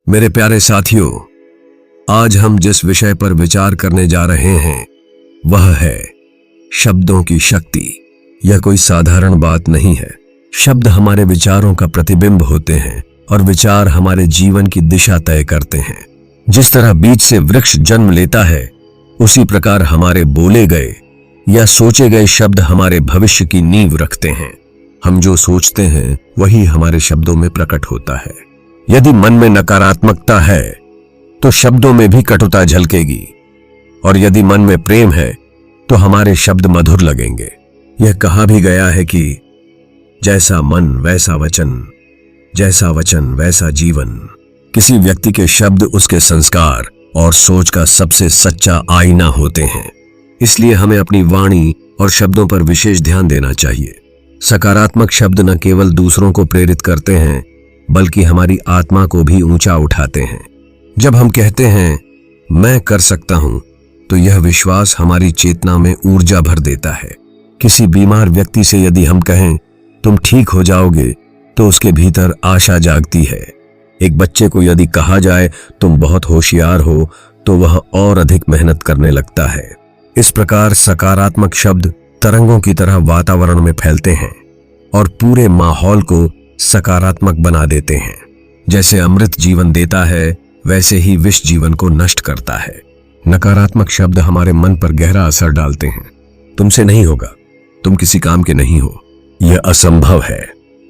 मेरे प्यारे साथियों, आज हम जिस विषय पर विचार करने जा रहे हैं वह है शब्दों की शक्ति। यह कोई साधारण बात नहीं है। शब्द हमारे विचारों का प्रतिबिंब होते हैं और विचार हमारे जीवन की दिशा तय करते हैं। जिस तरह बीज से वृक्ष जन्म लेता है, उसी प्रकार हमारे बोले गए या सोचे गए शब्द हमारे भविष्य की नींव रखते हैं। हम जो सोचते हैं वही हमारे शब्दों में प्रकट होता है। यदि मन में नकारात्मकता है तो शब्दों में भी कटुता झलकेगी, और यदि मन में प्रेम है तो हमारे शब्द मधुर लगेंगे। यह कहा भी गया है कि जैसा मन वैसा वचन, जैसा वचन वैसा जीवन। किसी व्यक्ति के शब्द उसके संस्कार और सोच का सबसे सच्चा आईना होते हैं। इसलिए हमें अपनी वाणी और शब्दों पर विशेष ध्यान देना चाहिए। सकारात्मक शब्द न केवल दूसरों को प्रेरित करते हैं बल्कि हमारी आत्मा को भी ऊंचा उठाते हैं। जब हम कहते हैं मैं कर सकता हूं, तो यह विश्वास हमारी चेतना में ऊर्जा भर देता है। किसी बीमार व्यक्ति से यदि हम कहें तुम ठीक हो जाओगे, तो उसके भीतर आशा जागती है। एक बच्चे को यदि कहा जाए तुम बहुत होशियार हो, तो वह और अधिक मेहनत करने लगता है। इस प्रकार सकारात्मक शब्द तरंगों की तरह वातावरण में फैलते हैं और पूरे माहौल को सकारात्मक बना देते हैं। जैसे अमृत जीवन देता है, वैसे ही विष जीवन को नष्ट करता है। नकारात्मक शब्द हमारे मन पर गहरा असर डालते हैं। तुमसे नहीं होगा, तुम किसी काम के नहीं हो, यह असंभव है।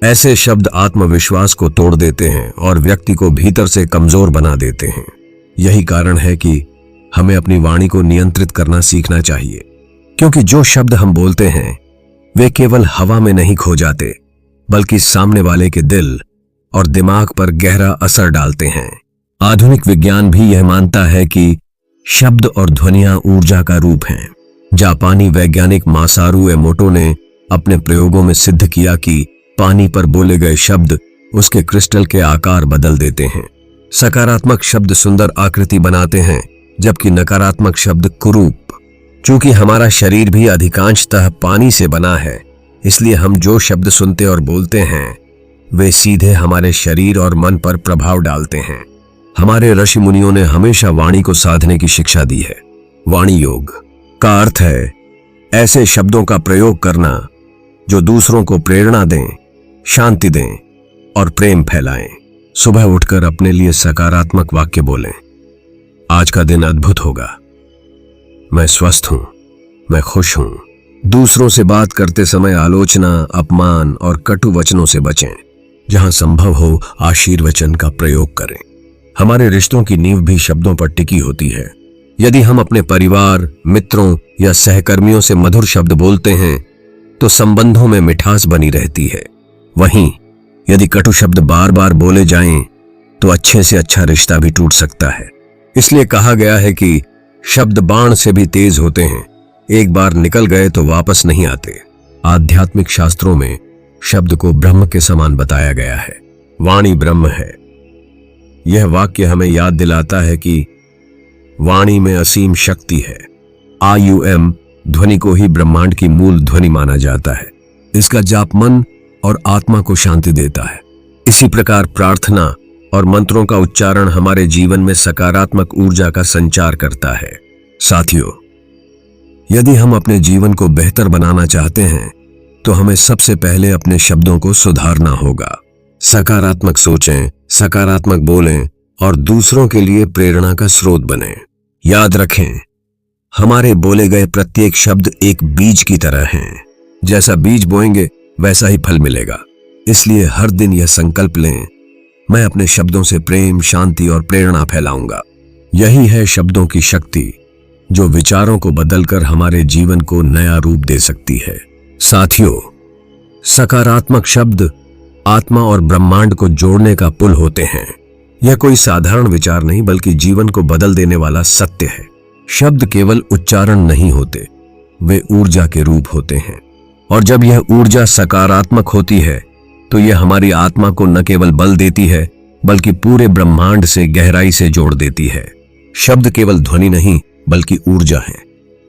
ऐसे शब्द आत्मविश्वास को तोड़ देते हैं और व्यक्ति को भीतर से कमजोर बना देते हैं। यही कारण है कि हमें अपनी वाणी को नियंत्रित करना सीखना चाहिए, क्योंकि जो शब्द हम बोलते हैं वे केवल हवा में नहीं खो जाते, बल्कि सामने वाले के दिल और दिमाग पर गहरा असर डालते हैं। आधुनिक विज्ञान भी यह मानता है कि शब्द और ध्वनियां ऊर्जा का रूप हैं। जापानी वैज्ञानिक मासारू एमोटो ने अपने प्रयोगों में सिद्ध किया कि पानी पर बोले गए शब्द उसके क्रिस्टल के आकार बदल देते हैं। सकारात्मक शब्द सुंदर आकृति बनाते हैं, जबकि नकारात्मक शब्द कुरूप। चूंकि हमारा शरीर भी अधिकांशतः पानी से बना है, इसलिए हम जो शब्द सुनते और बोलते हैं वे सीधे हमारे शरीर और मन पर प्रभाव डालते हैं। हमारे ऋषि मुनियों ने हमेशा वाणी को साधने की शिक्षा दी है। वाणी योग का अर्थ है ऐसे शब्दों का प्रयोग करना जो दूसरों को प्रेरणा दें, शांति दें और प्रेम फैलाएं। सुबह उठकर अपने लिए सकारात्मक वाक्य बोलें। आज का दिन अद्भुत होगा, मैं स्वस्थ हूं, मैं खुश हूं। दूसरों से बात करते समय आलोचना, अपमान और कटु वचनों से बचें। जहां संभव हो आशीर्वचन का प्रयोग करें। हमारे रिश्तों की नींव भी शब्दों पर टिकी होती है। यदि हम अपने परिवार, मित्रों या सहकर्मियों से मधुर शब्द बोलते हैं तो संबंधों में मिठास बनी रहती है। वहीं यदि कटु शब्द बार बार बोले जाएं तो अच्छे से अच्छा रिश्ता भी टूट सकता है। इसलिए कहा गया है कि शब्द बाण से भी तेज होते हैं, एक बार निकल गए तो वापस नहीं आते। आध्यात्मिक शास्त्रों में शब्द को ब्रह्म के समान बताया गया है। वाणी ब्रह्म है। यह वाक्य हमें याद दिलाता है कि वाणी में असीम शक्ति है। आयुएम ध्वनि को ही ब्रह्मांड की मूल ध्वनि माना जाता है। इसका जाप मन और आत्मा को शांति देता है। इसी प्रकार प्रार्थना और मंत्रों का उच्चारण हमारे जीवन में सकारात्मक ऊर्जा का संचार करता है। साथियों, यदि हम अपने जीवन को बेहतर बनाना चाहते हैं तो हमें सबसे पहले अपने शब्दों को सुधारना होगा। सकारात्मक सोचें, सकारात्मक बोलें और दूसरों के लिए प्रेरणा का स्रोत बनें। याद रखें, हमारे बोले गए प्रत्येक शब्द एक बीज की तरह हैं। जैसा बीज बोएंगे वैसा ही फल मिलेगा। इसलिए हर दिन यह संकल्प लें, मैं अपने शब्दों से प्रेम, शांति और प्रेरणा फैलाऊंगा। यही है शब्दों की शक्ति, जो विचारों को बदलकर हमारे जीवन को नया रूप दे सकती है। साथियों, सकारात्मक शब्द आत्मा और ब्रह्मांड को जोड़ने का पुल होते हैं। यह कोई साधारण विचार नहीं, बल्कि जीवन को बदल देने वाला सत्य है। शब्द केवल उच्चारण नहीं होते, वे ऊर्जा के रूप होते हैं। और जब यह ऊर्जा सकारात्मक होती है तो यह हमारी आत्मा को न केवल बल देती है, बल्कि पूरे ब्रह्मांड से गहराई से जोड़ देती है। शब्द केवल ध्वनि नहीं, बल्कि ऊर्जा है।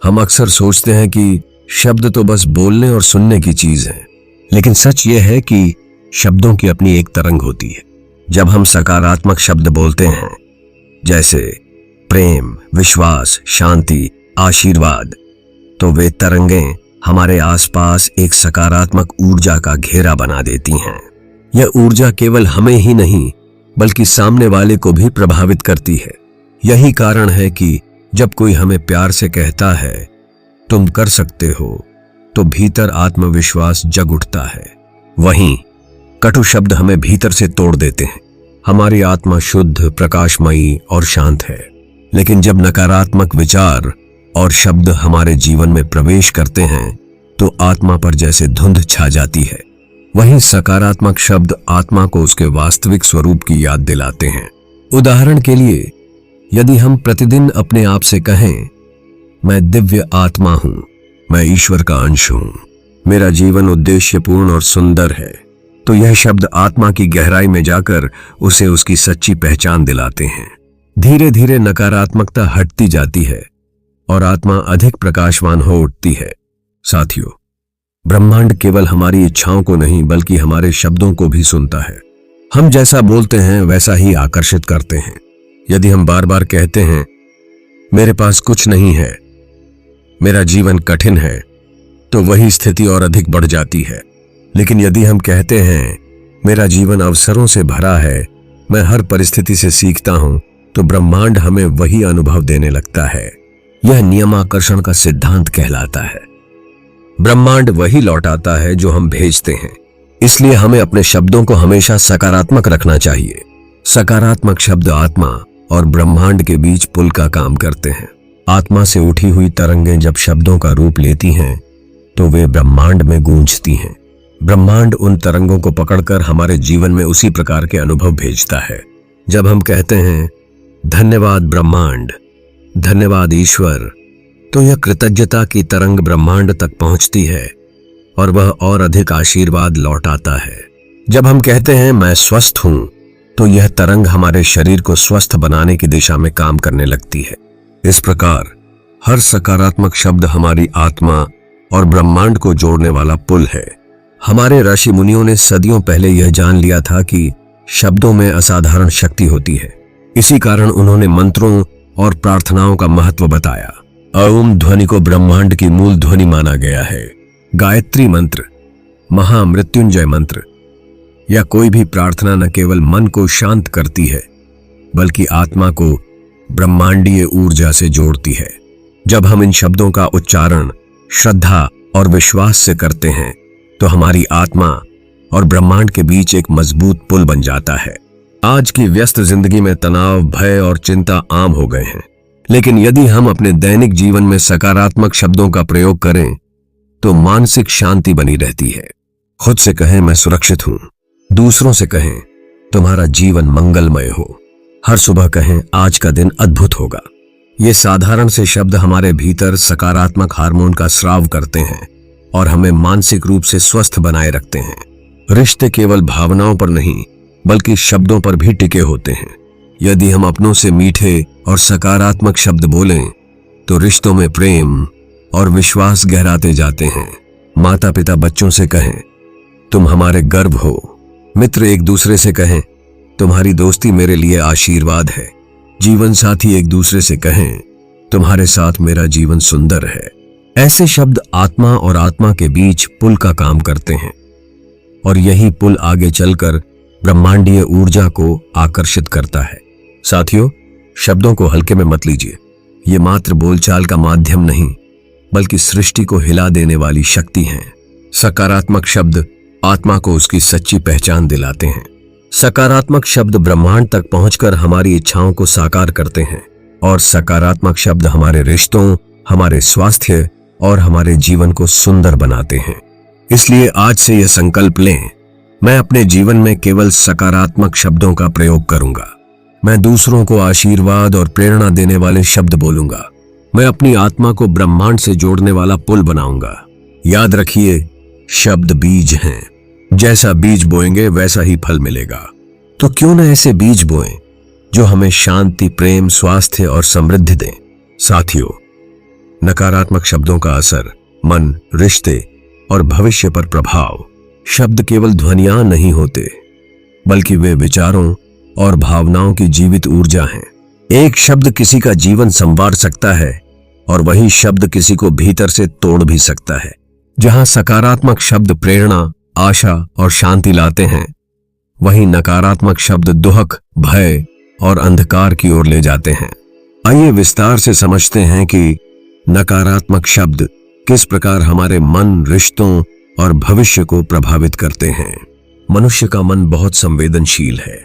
हम अक्सर सोचते हैं कि शब्द तो बस बोलने और सुनने की चीज है, लेकिन सच यह है कि शब्दों की अपनी एक तरंग होती है। जब हम सकारात्मक शब्द बोलते हैं, जैसे प्रेम, विश्वास, शांति, आशीर्वाद, तो वे तरंगें हमारे आसपास एक सकारात्मक ऊर्जा का घेरा बना देती हैं। यह ऊर्जा केवल हमें ही नहीं बल्कि सामने वाले को भी प्रभावित करती है। यही कारण है कि जब कोई हमें प्यार से कहता है तुम कर सकते हो, तो भीतर आत्मविश्वास जग उठता है। वहीं कटु शब्द हमें भीतर से तोड़ देते हैं। हमारी आत्मा शुद्ध, प्रकाशमयी और शांत है, लेकिन जब नकारात्मक विचार और शब्द हमारे जीवन में प्रवेश करते हैं तो आत्मा पर जैसे धुंध छा जाती है। वहीं सकारात्मक शब्द आत्मा को उसके वास्तविक स्वरूप की याद दिलाते हैं। उदाहरण के लिए, यदि हम प्रतिदिन अपने आप से कहें, मैं दिव्य आत्मा हूं, मैं ईश्वर का अंश हूं, मेरा जीवन उद्देश्यपूर्ण और सुंदर है, तो यह शब्द आत्मा की गहराई में जाकर उसे उसकी सच्ची पहचान दिलाते हैं। धीरे धीरे नकारात्मकता हटती जाती है और आत्मा अधिक प्रकाशवान हो उठती है। साथियों, ब्रह्मांड केवल हमारी इच्छाओं को नहीं बल्कि हमारे शब्दों को भी सुनता है। हम जैसा बोलते हैं वैसा ही आकर्षित करते हैं। यदि हम बार बार कहते हैं मेरे पास कुछ नहीं है, मेरा जीवन कठिन है, तो वही स्थिति और अधिक बढ़ जाती है। लेकिन यदि हम कहते हैं मेरा जीवन अवसरों से भरा है, मैं हर परिस्थिति से सीखता हूं, तो ब्रह्मांड हमें वही अनुभव देने लगता है। यह नियमाकर्षण का सिद्धांत कहलाता है। ब्रह्मांड वही लौटाता है जो हम भेजते हैं। इसलिए हमें अपने शब्दों को हमेशा सकारात्मक रखना चाहिए। सकारात्मक शब्द आत्मा और ब्रह्मांड के बीच पुल का काम करते हैं। आत्मा से उठी हुई तरंगें जब शब्दों का रूप लेती हैं तो वे ब्रह्मांड में गूंजती हैं। ब्रह्मांड उन तरंगों को पकड़कर हमारे जीवन में उसी प्रकार के अनुभव भेजता है। जब हम कहते हैं धन्यवाद ब्रह्मांड, धन्यवाद ईश्वर, तो यह कृतज्ञता की तरंग ब्रह्मांड तक पहुंचती है और वह और अधिक आशीर्वाद लौटाता है। जब हम कहते हैं मैं स्वस्थ हूं, तो यह तरंग हमारे शरीर को स्वस्थ बनाने की दिशा में काम करने लगती है। इस प्रकार हर सकारात्मक शब्द हमारी आत्मा और ब्रह्मांड को जोड़ने वाला पुल है। हमारे ऋषि मुनियों ने सदियों पहले यह जान लिया था कि शब्दों में असाधारण शक्ति होती है। इसी कारण उन्होंने मंत्रों और प्रार्थनाओं का महत्व बताया। ओम ध्वनि को ब्रह्मांड की मूल ध्वनि माना गया है। गायत्री मंत्र, महामृत्युंजय मंत्र या कोई भी प्रार्थना न केवल मन को शांत करती है बल्कि आत्मा को ब्रह्मांडीय ऊर्जा से जोड़ती है। जब हम इन शब्दों का उच्चारण श्रद्धा और विश्वास से करते हैं तो हमारी आत्मा और ब्रह्मांड के बीच एक मजबूत पुल बन जाता है। आज की व्यस्त जिंदगी में तनाव, भय और चिंता आम हो गए हैं, लेकिन यदि हम अपने दैनिक जीवन में सकारात्मक शब्दों का प्रयोग करें तो मानसिक शांति बनी रहती है। खुद से कहें मैं सुरक्षित हूं, दूसरों से कहें तुम्हारा जीवन मंगलमय हो, हर सुबह कहें आज का दिन अद्भुत होगा। ये साधारण से शब्द हमारे भीतर सकारात्मक हार्मोन का स्राव करते हैं और हमें मानसिक रूप से स्वस्थ बनाए रखते हैं। रिश्ते केवल भावनाओं पर नहीं बल्कि शब्दों पर भी टिके होते हैं। यदि हम अपनों से मीठे और सकारात्मक शब्द बोलें तो रिश्तों में प्रेम और विश्वास गहराते जाते हैं। माता पिता बच्चों से कहें तुम हमारे गर्व हो, मित्र एक दूसरे से कहें तुम्हारी दोस्ती मेरे लिए आशीर्वाद है, जीवन साथी एक दूसरे से कहें तुम्हारे साथ मेरा जीवन सुंदर है। ऐसे शब्द आत्मा और आत्मा के बीच पुल का काम करते हैं और यही पुल आगे चलकर ब्रह्मांडीय ऊर्जा को आकर्षित करता है। साथियों, शब्दों को हल्के में मत लीजिए। ये मात्र बोलचाल का माध्यम नहीं बल्कि सृष्टि को हिला देने वाली शक्ति हैं। सकारात्मक शब्द आत्मा को उसकी सच्ची पहचान दिलाते हैं। सकारात्मक शब्द ब्रह्मांड तक पहुंचकर हमारी इच्छाओं को साकार करते हैं और सकारात्मक शब्द हमारे रिश्तों, हमारे स्वास्थ्य और हमारे जीवन को सुंदर बनाते हैं। इसलिए आज से यह संकल्प लें, मैं अपने जीवन में केवल सकारात्मक शब्दों का प्रयोग करूंगा। मैं दूसरों को आशीर्वाद और प्रेरणा देने वाले शब्द बोलूंगा। मैं अपनी आत्मा को ब्रह्मांड से जोड़ने वाला पुल बनाऊंगा। याद रखिए, शब्द बीज हैं, जैसा बीज बोएंगे वैसा ही फल मिलेगा। तो क्यों न ऐसे बीज बोएं जो हमें शांति, प्रेम, स्वास्थ्य और समृद्धि दें। साथियों, नकारात्मक शब्दों का असर मन, रिश्ते और भविष्य पर प्रभाव। शब्द केवल ध्वनियां नहीं होते, बल्कि वे विचारों और भावनाओं की जीवित ऊर्जा हैं। एक शब्द किसी का जीवन संवार सकता है और वही शब्द किसी को भीतर से तोड़ भी सकता है। जहां सकारात्मक शब्द प्रेरणा, आशा और शांति लाते हैं, वहीं नकारात्मक शब्द दुख, भय और अंधकार की ओर ले जाते हैं। आइए विस्तार से समझते हैं कि नकारात्मक शब्द किस प्रकार हमारे मन, रिश्तों और भविष्य को प्रभावित करते हैं। मनुष्य का मन बहुत संवेदनशील है।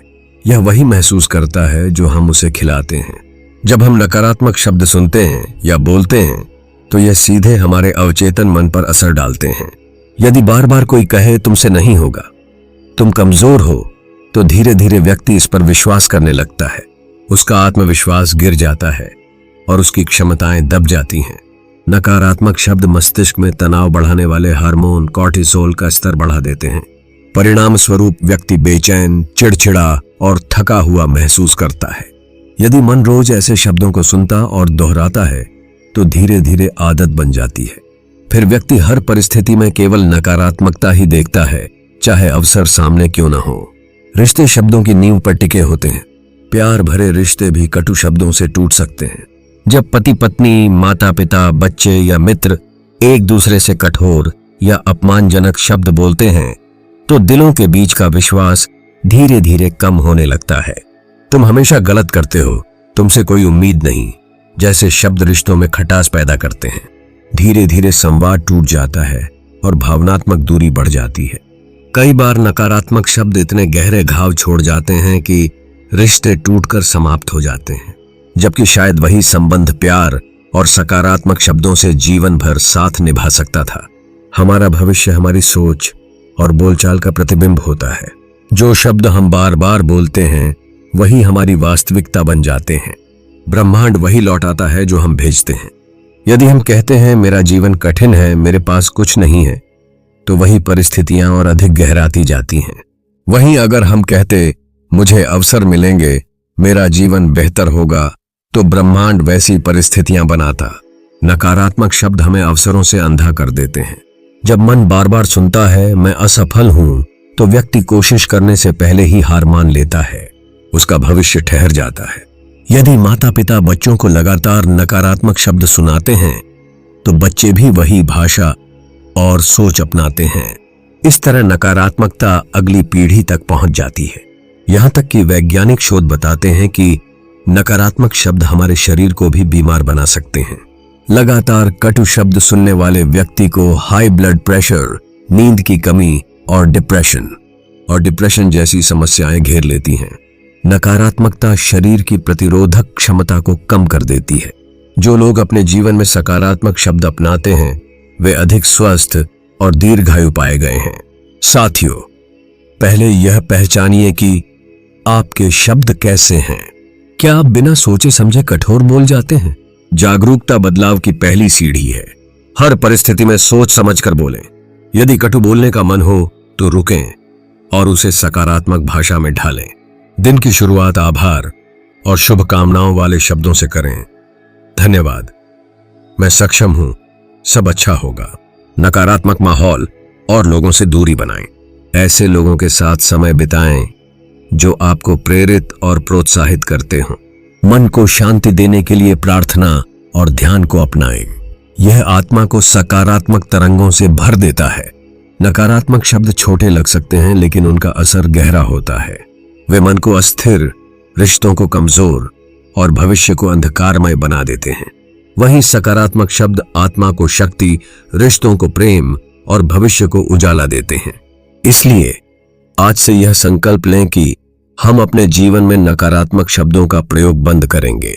यह वही महसूस करता है जो हम उसे खिलाते हैं। जब हम नकारात्मक शब्द सुनते हैं या बोलते हैं तो यह सीधे हमारे अवचेतन मन पर असर डालते हैं। यदि बार बार कोई कहे तुमसे नहीं होगा, तुम कमजोर हो, तो धीरे धीरे व्यक्ति इस पर विश्वास करने लगता है। उसका आत्मविश्वास गिर जाता है और उसकी क्षमताएं दब जाती हैं। नकारात्मक शब्द मस्तिष्क में तनाव बढ़ाने वाले हार्मोन कॉर्टिसोल का स्तर बढ़ा देते हैं। परिणाम स्वरूप व्यक्ति बेचैन, चिड़चिड़ा और थका हुआ महसूस करता है। यदि मन रोज ऐसे शब्दों को सुनता और दोहराता है तो धीरे धीरे आदत बन जाती है। फिर व्यक्ति हर परिस्थिति में केवल नकारात्मकता ही देखता है, चाहे अवसर सामने क्यों न हो। रिश्ते शब्दों की नींव पर टिके होते हैं। प्यार भरे रिश्ते भी कटु शब्दों से टूट सकते हैं। जब पति पत्नी, माता पिता, बच्चे या मित्र एक दूसरे से कठोर या अपमानजनक शब्द बोलते हैं तो दिलों के बीच का विश्वास धीरे धीरे कम होने लगता है। तुम हमेशा गलत करते हो, तुमसे कोई उम्मीद नहीं, जैसे शब्द रिश्तों में खटास पैदा करते हैं। धीरे धीरे संवाद टूट जाता है और भावनात्मक दूरी बढ़ जाती है। कई बार नकारात्मक शब्द इतने गहरे घाव छोड़ जाते हैं कि रिश्ते टूटकर समाप्त हो जाते हैं, जबकि शायद वही संबंध प्यार और सकारात्मक शब्दों से जीवन भर साथ निभा सकता था। हमारा भविष्य हमारी सोच और बोलचाल का प्रतिबिंब होता है। जो शब्द हम बार बार बोलते हैं वही हमारी वास्तविकता बन जाते हैं। ब्रह्मांड वही लौटाता है जो हम भेजते हैं। यदि हम कहते हैं मेरा जीवन कठिन है, मेरे पास कुछ नहीं है, तो वही परिस्थितियां और अधिक गहराती जाती हैं। वहीं अगर हम कहते मुझे अवसर मिलेंगे, मेरा जीवन बेहतर होगा, तो ब्रह्मांड वैसी परिस्थितियां बनाता। नकारात्मक शब्द हमें अवसरों से अंधा कर देते हैं। जब मन बार बार सुनता है मैं असफल हूं, तो व्यक्ति कोशिश करने से पहले ही हार मान लेता है। उसका भविष्य ठहर जाता है। यदि माता पिता बच्चों को लगातार नकारात्मक शब्द सुनाते हैं तो बच्चे भी वही भाषा और सोच अपनाते हैं। इस तरह नकारात्मकता अगली पीढ़ी तक पहुंच जाती है। यहां तक कि वैज्ञानिक शोध बताते हैं कि नकारात्मक शब्द हमारे शरीर को भी बीमार बना सकते हैं। लगातार कटु शब्द सुनने वाले व्यक्ति को हाई ब्लड प्रेशर, नींद की कमी और डिप्रेशन जैसी समस्याएं घेर लेती हैं। नकारात्मकता शरीर की प्रतिरोधक क्षमता को कम कर देती है। जो लोग अपने जीवन में सकारात्मक शब्द अपनाते हैं वे अधिक स्वस्थ और दीर्घायु पाए गए हैं। साथियों, पहले यह पहचानिए कि आपके शब्द कैसे हैं। क्या आप बिना सोचे समझे कठोर बोल जाते हैं? जागरूकता बदलाव की पहली सीढ़ी है। हर परिस्थिति में सोच समझकर बोलें। यदि कटु बोलने का मन हो तो रुकें और उसे सकारात्मक भाषा में ढालें। दिन की शुरुआत आभार और शुभकामनाओं वाले शब्दों से करें। धन्यवाद, मैं सक्षम हूं, सब अच्छा होगा। नकारात्मक माहौल और लोगों से दूरी बनाएं। ऐसे लोगों के साथ समय बिताएं जो आपको प्रेरित और प्रोत्साहित करते हों। मन को शांति देने के लिए प्रार्थना और ध्यान को अपनाएं। यह आत्मा को सकारात्मक तरंगों से भर देता है। नकारात्मक शब्द छोटे लग सकते हैं लेकिन उनका असर गहरा होता है। वे मन को अस्थिर, रिश्तों को कमजोर और भविष्य को अंधकारमय बना देते हैं। वहीं सकारात्मक शब्द आत्मा को शक्ति, रिश्तों को प्रेम और भविष्य को उजाला देते हैं। इसलिए आज से यह संकल्प लें कि हम अपने जीवन में नकारात्मक शब्दों का प्रयोग बंद करेंगे।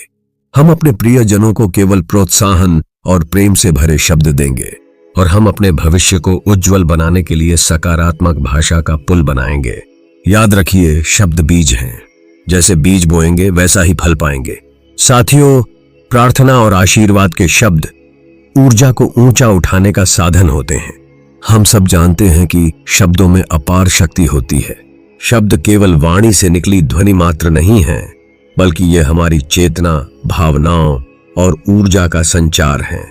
हम अपने प्रियजनों को केवल प्रोत्साहन और प्रेम से भरे शब्द देंगे और हम अपने भविष्य को उज्जवल बनाने के लिए सकारात्मक भाषा का पुल बनाएंगे। याद रखिए, शब्द बीज हैं। जैसे बीज बोएंगे वैसा ही फल पाएंगे। साथियों, प्रार्थना और आशीर्वाद के शब्द ऊर्जा को ऊंचा उठाने का साधन होते हैं। हम सब जानते हैं कि शब्दों में अपार शक्ति होती है। शब्द केवल वाणी से निकली ध्वनि मात्र नहीं है, बल्कि यह हमारी चेतना, भावनाओं और ऊर्जा का संचार है।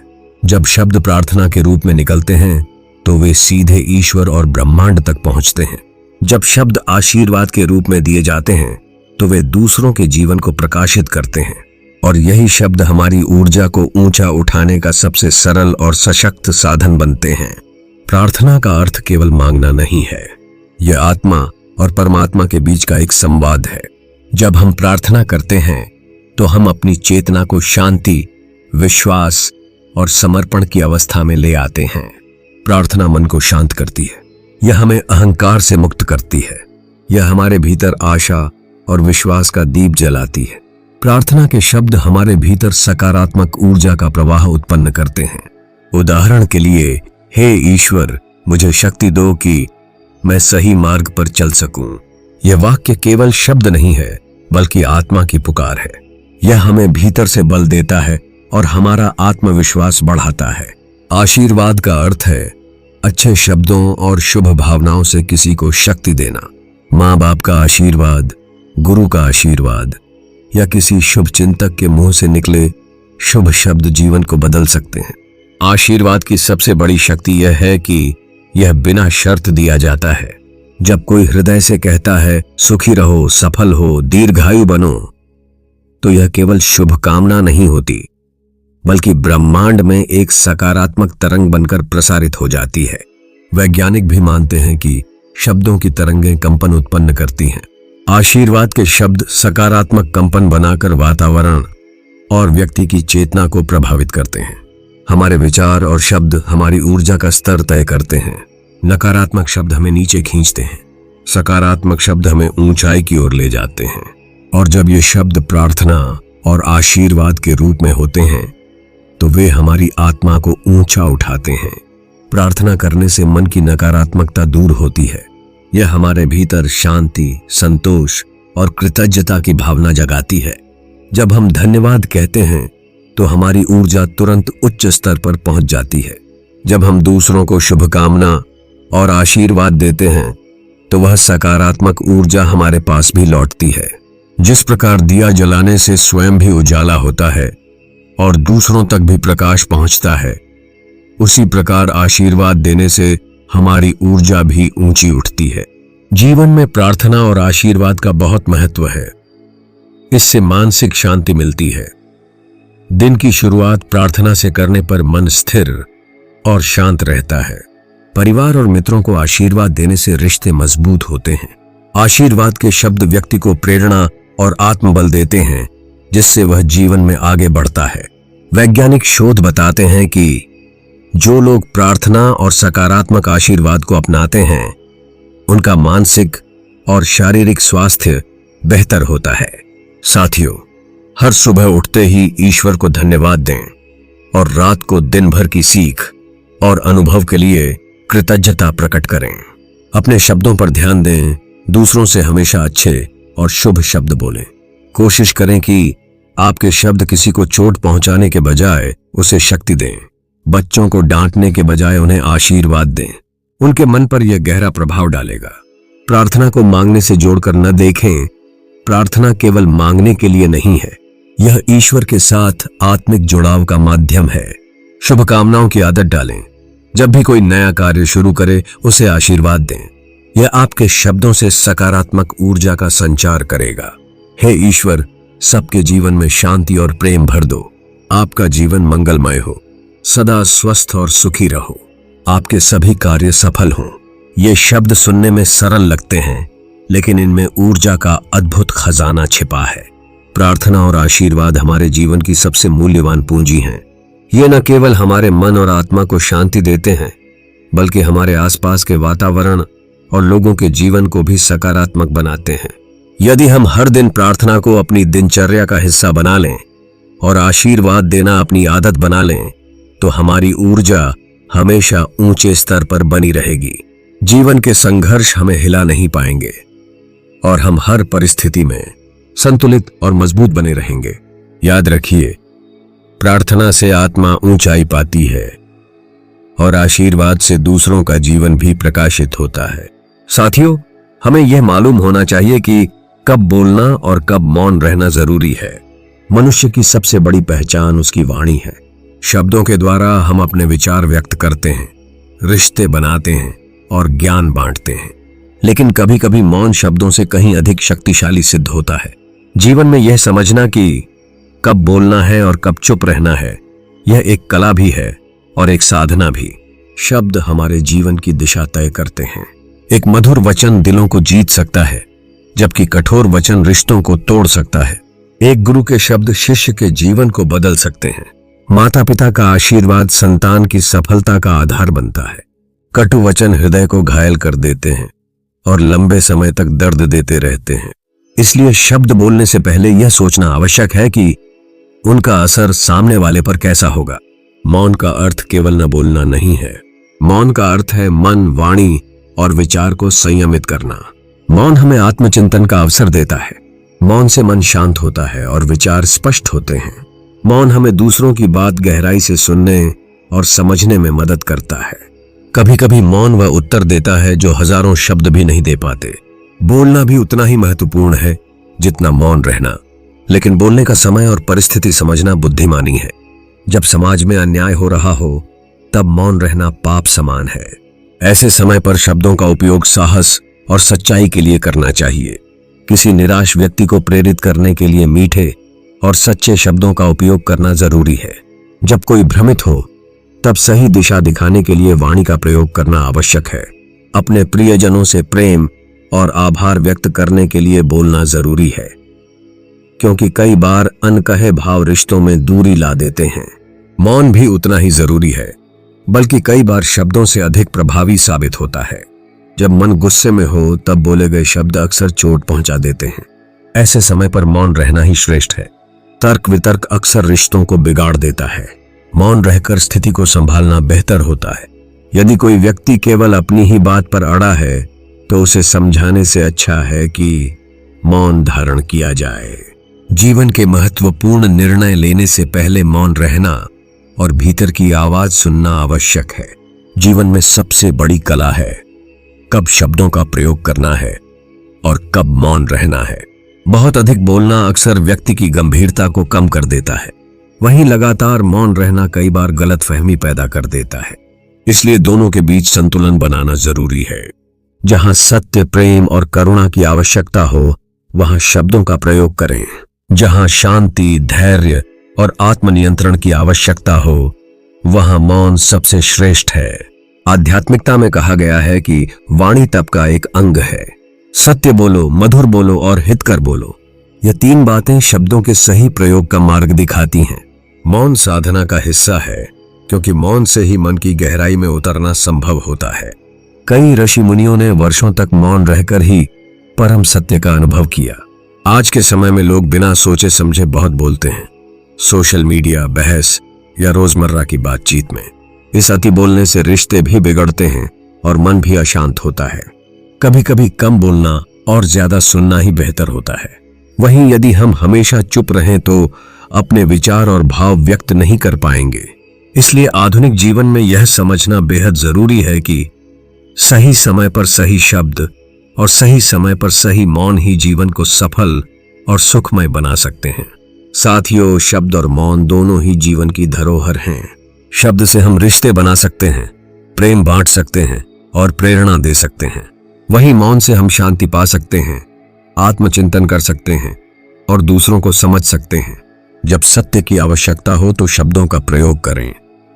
जब शब्द प्रार्थना के रूप में निकलते हैं तो वे सीधे ईश्वर और ब्रह्मांड तक पहुंचते हैं। जब शब्द आशीर्वाद के रूप में दिए जाते हैं तो वे दूसरों के जीवन को प्रकाशित करते हैं, और यही शब्द हमारी ऊर्जा को ऊंचा उठाने का सबसे सरल और सशक्त साधन बनते हैं। प्रार्थना का अर्थ केवल मांगना नहीं है, यह आत्मा और परमात्मा के बीच का एक संवाद है। जब हम प्रार्थना करते हैं तो हम अपनी चेतना को शांति, विश्वास और समर्पण की अवस्था में ले आते हैं। प्रार्थना मन को शांत करती है, यह हमें अहंकार से मुक्त करती है, यह हमारे भीतर आशा और विश्वास का दीप जलाती है। प्रार्थना के शब्द हमारे भीतर सकारात्मक ऊर्जा का प्रवाह उत्पन्न करते हैं। उदाहरण के लिए, हे ईश्वर, मुझे शक्ति दो कि मैं सही मार्ग पर चल सकूं। यह वाक्य केवल शब्द नहीं है बल्कि आत्मा की पुकार है। यह हमें भीतर से बल देता है और हमारा आत्मविश्वास बढ़ाता है। आशीर्वाद का अर्थ है अच्छे शब्दों और शुभ भावनाओं से किसी को शक्ति देना। माँ बाप का आशीर्वाद, गुरु का आशीर्वाद या किसी शुभ चिंतक के मुंह से निकले शुभ शब्द जीवन को बदल सकते हैं। आशीर्वाद की सबसे बड़ी शक्ति यह है कि यह बिना शर्त दिया जाता है। जब कोई हृदय से कहता है सुखी रहो, सफल हो, दीर्घायु बनो, तो यह केवल शुभकामना नहीं होती बल्कि ब्रह्मांड में एक सकारात्मक तरंग बनकर प्रसारित हो जाती है। वैज्ञानिक भी मानते हैं कि शब्दों की तरंगें कंपन उत्पन्न करती हैं। आशीर्वाद के शब्द सकारात्मक कंपन बनाकर वातावरण और व्यक्ति की चेतना को प्रभावित करते हैं। हमारे विचार और शब्द हमारी ऊर्जा का स्तर तय करते हैं। नकारात्मक शब्द हमें नीचे खींचते हैं, सकारात्मक शब्द हमें ऊंचाई की ओर ले जाते हैं। और जब ये शब्द प्रार्थना और आशीर्वाद के रूप में होते हैं तो वे हमारी आत्मा को ऊंचा उठाते हैं। प्रार्थना करने से मन की नकारात्मकता दूर होती है। यह हमारे भीतर शांति, संतोष और कृतज्ञता की भावना जगाती है। जब हम धन्यवाद कहते हैं तो हमारी ऊर्जा तुरंत उच्च स्तर पर पहुंच जाती है। जब हम दूसरों को शुभकामना और आशीर्वाद देते हैं तो वह सकारात्मक ऊर्जा हमारे पास भी लौटती है। जिस प्रकार दिया जलाने से स्वयं भी उजाला होता है और दूसरों तक भी प्रकाश पहुंचता है, उसी प्रकार आशीर्वाद देने से हमारी ऊर्जा भी ऊंची उठती है। जीवन में प्रार्थना और आशीर्वाद का बहुत महत्व है। इससे मानसिक शांति मिलती है। दिन की शुरुआत प्रार्थना से करने पर मन स्थिर और शांत रहता है। परिवार और मित्रों को आशीर्वाद देने से रिश्ते मजबूत होते हैं। आशीर्वाद के शब्द व्यक्ति को प्रेरणा और आत्मबल देते हैं, जिससे वह जीवन में आगे बढ़ता है। वैज्ञानिक शोध बताते हैं कि जो लोग प्रार्थना और सकारात्मक आशीर्वाद को अपनाते हैं, उनका मानसिक और शारीरिक स्वास्थ्य बेहतर होता है। साथियों, हर सुबह उठते ही ईश्वर को धन्यवाद दें और रात को दिन भर की सीख और अनुभव के लिए कृतज्ञता प्रकट करें। अपने शब्दों पर ध्यान दें, दूसरों से हमेशा अच्छे और शुभ शब्द बोलें। कोशिश करें कि आपके शब्द किसी को चोट पहुंचाने के बजाय उसे शक्ति दें। बच्चों को डांटने के बजाय उन्हें आशीर्वाद दें, उनके मन पर यह गहरा प्रभाव डालेगा। प्रार्थना को मांगने से जोड़कर न देखें। प्रार्थना केवल मांगने के लिए नहीं है, यह ईश्वर के साथ आत्मिक जुड़ाव का माध्यम है। शुभकामनाओं की आदत डालें। जब भी कोई नया कार्य शुरू करे, उसे आशीर्वाद दें। यह आपके शब्दों से सकारात्मक ऊर्जा का संचार करेगा। हे ईश्वर, सबके जीवन में शांति और प्रेम भर दो। आपका जीवन मंगलमय हो, सदा स्वस्थ और सुखी रहो। आपके सभी कार्य सफल हों। ये शब्द सुनने में सरल लगते हैं, लेकिन इनमें ऊर्जा का अद्भुत खजाना छिपा है। प्रार्थना और आशीर्वाद हमारे जीवन की सबसे मूल्यवान पूंजी हैं। ये न केवल हमारे मन और आत्मा को शांति देते हैं, बल्कि हमारे आसपास के वातावरण और लोगों के जीवन को भी सकारात्मक बनाते हैं। यदि हम हर दिन प्रार्थना को अपनी दिनचर्या का हिस्सा बना लें और आशीर्वाद देना अपनी आदत बना लें, तो हमारी ऊर्जा हमेशा ऊंचे स्तर पर बनी रहेगी। जीवन के संघर्ष हमें हिला नहीं पाएंगे और हम हर परिस्थिति में संतुलित और मजबूत बने रहेंगे। याद रखिए, प्रार्थना से आत्मा ऊंचाई पाती है और आशीर्वाद से दूसरों का जीवन भी प्रकाशित होता है। साथियों, हमें यह मालूम होना चाहिए कि कब बोलना और कब मौन रहना जरूरी है। मनुष्य की सबसे बड़ी पहचान उसकी वाणी है। शब्दों के द्वारा हम अपने विचार व्यक्त करते हैं, रिश्ते बनाते हैं और ज्ञान बांटते हैं। लेकिन कभी कभी मौन शब्दों से कहीं अधिक शक्तिशाली सिद्ध होता है। जीवन में यह समझना कि कब बोलना है और कब चुप रहना है, यह एक कला भी है और एक साधना भी। शब्द हमारे जीवन की दिशा तय करते हैं। एक मधुर वचन दिलों को जीत सकता है, जबकि कठोर वचन रिश्तों को तोड़ सकता है। एक गुरु के शब्द शिष्य के जीवन को बदल सकते हैं। माता पिता का आशीर्वाद संतान की सफलता का आधार बनता है। कटु वचन हृदय को घायल कर देते हैं और लंबे समय तक दर्द देते रहते हैं। इसलिए शब्द बोलने से पहले यह सोचना आवश्यक है कि उनका असर सामने वाले पर कैसा होगा। मौन का अर्थ केवल न बोलना नहीं है। मौन का अर्थ है मन, वाणी और विचार को संयमित करना। मौन हमें आत्मचिंतन का अवसर देता है। मौन से मन शांत होता है और विचार स्पष्ट होते हैं। मौन हमें दूसरों की बात गहराई से सुनने और समझने में मदद करता है। कभी कभी मौन वह उत्तर देता है जो हजारों शब्द भी नहीं दे पाते। बोलना भी उतना ही महत्वपूर्ण है जितना मौन रहना, लेकिन बोलने का समय और परिस्थिति समझना बुद्धिमानी है। जब समाज में अन्याय हो रहा हो तब मौन रहना पाप समान है। ऐसे समय पर शब्दों का उपयोग साहस और सच्चाई के लिए करना चाहिए। किसी निराश व्यक्ति को प्रेरित करने के लिए मीठे और सच्चे शब्दों का उपयोग करना जरूरी है। जब कोई भ्रमित हो तब सही दिशा दिखाने के लिए वाणी का प्रयोग करना आवश्यक है। अपने प्रियजनों से प्रेम और आभार व्यक्त करने के लिए बोलना जरूरी है, क्योंकि कई बार अनकहे भाव रिश्तों में दूरी ला देते हैं। मौन भी उतना ही जरूरी है, बल्कि कई बार शब्दों से अधिक प्रभावी साबित होता है। जब मन गुस्से में हो तब बोले गए शब्द अक्सर चोट पहुंचा देते हैं। ऐसे समय पर मौन रहना ही श्रेष्ठ है। तर्क वितर्क अक्सर रिश्तों को बिगाड़ देता है। मौन रहकर स्थिति को संभालना बेहतर होता है। यदि कोई व्यक्ति केवल अपनी ही बात पर अड़ा है तो उसे समझाने से अच्छा है कि मौन धारण किया जाए। जीवन के महत्वपूर्ण निर्णय लेने से पहले मौन रहना और भीतर की आवाज सुनना आवश्यक है। जीवन में सबसे बड़ी कला है कब शब्दों का प्रयोग करना है और कब मौन रहना है। बहुत अधिक बोलना अक्सर व्यक्ति की गंभीरता को कम कर देता है, वहीं लगातार मौन रहना कई बार गलतफहमी पैदा कर देता है। इसलिए दोनों के बीच संतुलन बनाना जरूरी है। जहां सत्य, प्रेम और करुणा की आवश्यकता हो वहां शब्दों का प्रयोग करें। जहां शांति, धैर्य और आत्मनियंत्रण की आवश्यकता हो वहां मौन सबसे श्रेष्ठ है। आध्यात्मिकता में कहा गया है कि वाणी तप का एक अंग है। सत्य बोलो, मधुर बोलो और हितकर बोलो। यह तीन बातें शब्दों के सही प्रयोग का मार्ग दिखाती हैं। मौन साधना का हिस्सा है, क्योंकि मौन से ही मन की गहराई में उतरना संभव होता है। कई ऋषि मुनियों ने वर्षों तक मौन रहकर ही परम सत्य का अनुभव किया। आज के समय में लोग बिना सोचे समझे बहुत बोलते हैं। सोशल मीडिया, बहस या रोजमर्रा की बातचीत में इस अति बोलने से रिश्ते भी बिगड़ते हैं और मन भी अशांत होता है। कभी कभी कम बोलना और ज्यादा सुनना ही बेहतर होता है। वहीं यदि हम हमेशा चुप रहें तो अपने विचार और भाव व्यक्त नहीं कर पाएंगे। इसलिए आधुनिक जीवन में यह समझना बेहद जरूरी है कि सही समय पर सही शब्द और सही समय पर सही मौन ही जीवन को सफल और सुखमय बना सकते हैं। साथियों, शब्द और मौन दोनों ही जीवन की धरोहर हैं। शब्द से हम रिश्ते बना सकते हैं, प्रेम बांट सकते हैं और प्रेरणा दे सकते हैं। वहीं मौन से हम शांति पा सकते हैं, आत्मचिंतन कर सकते हैं और दूसरों को समझ सकते हैं। जब सत्य की आवश्यकता हो तो शब्दों का प्रयोग करें।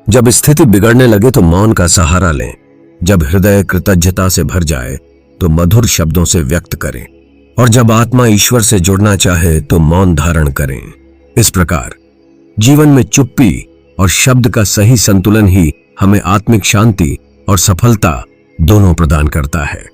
जब स्थिति बिगड़ने लगे तो मौन का सहारा लें। जब हृदय कृतज्ञता से भर जाए तो मधुर शब्दों से व्यक्त करें और जब आत्मा ईश्वर से जुड़ना चाहे तो मौन धारण करें। इस प्रकार जीवन में चुप्पी और शब्द का सही संतुलन ही हमें आत्मिक शांति और सफलता दोनों प्रदान करता है।